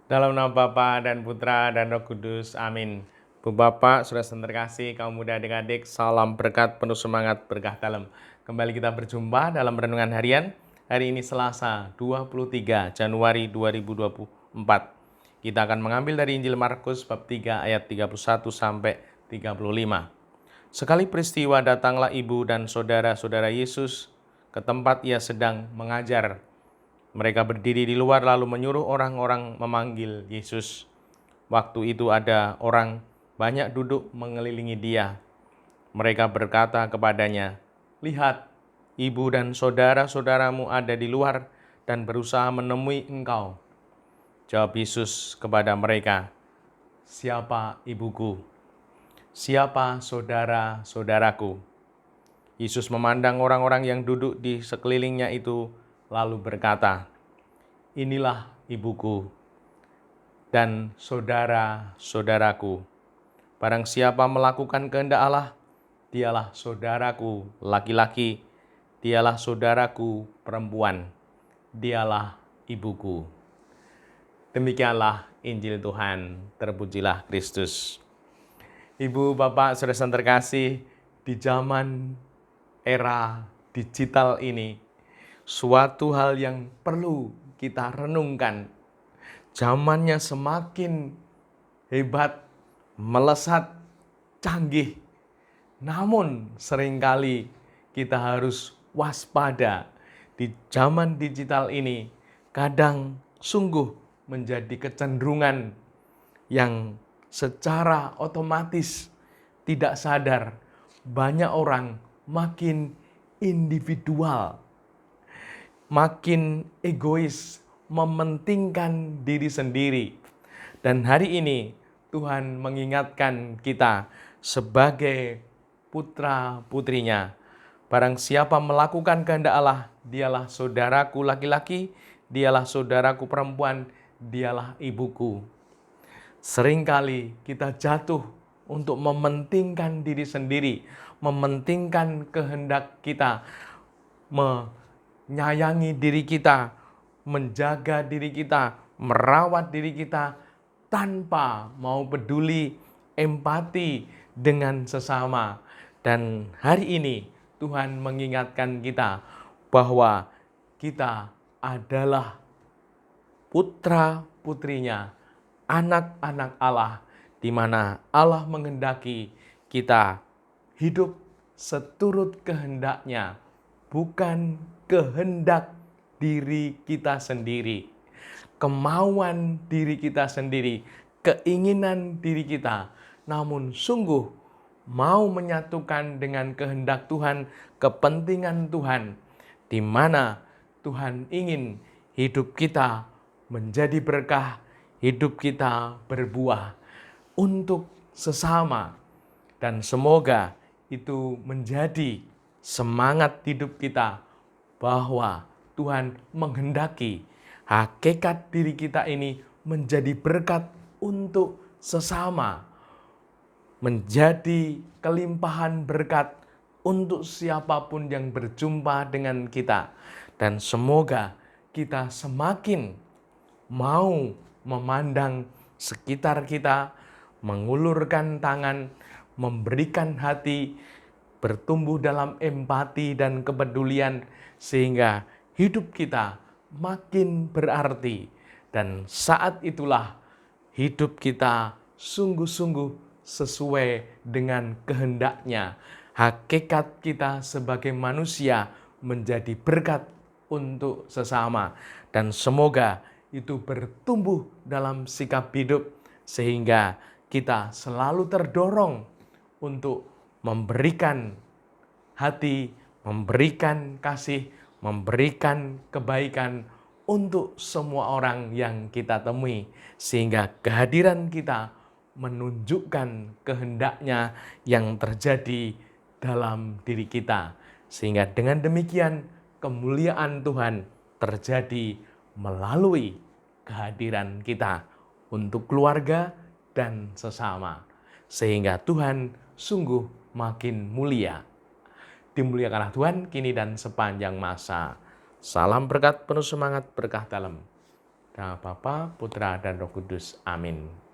Dalam nama Bapa dan Putra dan Roh Kudus, amin. Bu Bapak, saudara terkasih, kaum muda adik-adik, salam berkat, penuh semangat, berkah dalam. Kembali kita berjumpa dalam renungan harian. Hari ini Selasa, 23 Januari 2024. Kita akan mengambil dari Injil Markus bab 3 ayat 31 sampai 35. Sekali peristiwa datanglah ibu dan saudara-saudara Yesus ke tempat ia sedang mengajar. Mereka berdiri di luar lalu menyuruh orang-orang memanggil Yesus. Waktu itu ada orang banyak duduk mengelilingi dia. Mereka berkata kepadanya, "Lihat, ibu dan saudara-saudaramu ada di luar dan berusaha menemui engkau." Jawab Yesus kepada mereka, "Siapa ibuku? Siapa saudara-saudaraku?" Yesus memandang orang-orang yang duduk di sekelilingnya itu, lalu berkata, "Inilah ibuku dan saudara-saudaraku. Barang siapa melakukan kehendak Allah, dialah saudaraku laki-laki, dialah saudaraku perempuan, dialah ibuku." Demikianlah Injil Tuhan, terpujilah Kristus. Ibu, Bapak, saudara terkasih, di zaman era digital ini, suatu hal yang perlu kita renungkan. Zamannya semakin hebat, melesat, canggih. Namun seringkali kita harus waspada. Di zaman digital ini, kadang sungguh menjadi kecenderungan yang secara otomatis tidak sadar banyak orang makin individual, makin egois, mementingkan diri sendiri. Dan hari ini Tuhan mengingatkan kita sebagai putra-putrinya. Barang siapa melakukan kehendak Allah, dialah saudaraku laki-laki, dialah saudaraku perempuan, dialah ibuku. Seringkali kita jatuh untuk mementingkan diri sendiri, mementingkan kehendak kita, menyayangi diri kita, menjaga diri kita, merawat diri kita, tanpa mau peduli, empati dengan sesama. Dan hari ini Tuhan mengingatkan kita bahwa kita adalah putra-putrinya, anak-anak Allah, di mana Allah menghendaki kita hidup seturut kehendaknya, bukan kehendak diri kita sendiri, kemauan diri kita sendiri, keinginan diri kita, namun sungguh mau menyatukan dengan kehendak Tuhan, kepentingan Tuhan, di mana Tuhan ingin hidup kita menjadi berkah, hidup kita berbuah untuk sesama. Dan semoga itu menjadi semangat hidup kita bahwa Tuhan menghendaki hakikat diri kita ini menjadi berkat untuk sesama, menjadi kelimpahan berkat untuk siapapun yang berjumpa dengan kita. Dan semoga kita semakin mau memandang sekitar kita, mengulurkan tangan, memberikan hati, bertumbuh dalam empati dan kepedulian, sehingga hidup kita makin berarti. Dan saat itulah hidup kita sungguh-sungguh sesuai dengan kehendaknya. Hakikat kita sebagai manusia menjadi berkat untuk sesama. Dan semoga itu bertumbuh dalam sikap hidup sehingga kita selalu terdorong untuk memberikan hati, memberikan kasih, memberikan kebaikan untuk semua orang yang kita temui, sehingga kehadiran kita menunjukkan kehendaknya yang terjadi dalam diri kita, sehingga dengan demikian kemuliaan Tuhan terjadi melalui kehadiran kita untuk keluarga dan sesama, sehingga Tuhan sungguh makin mulia. Dimuliakanlah Tuhan kini dan sepanjang masa. Salam berkat, penuh semangat, berkah dalam. Nama Bapa, Putra, dan Roh Kudus. Amin.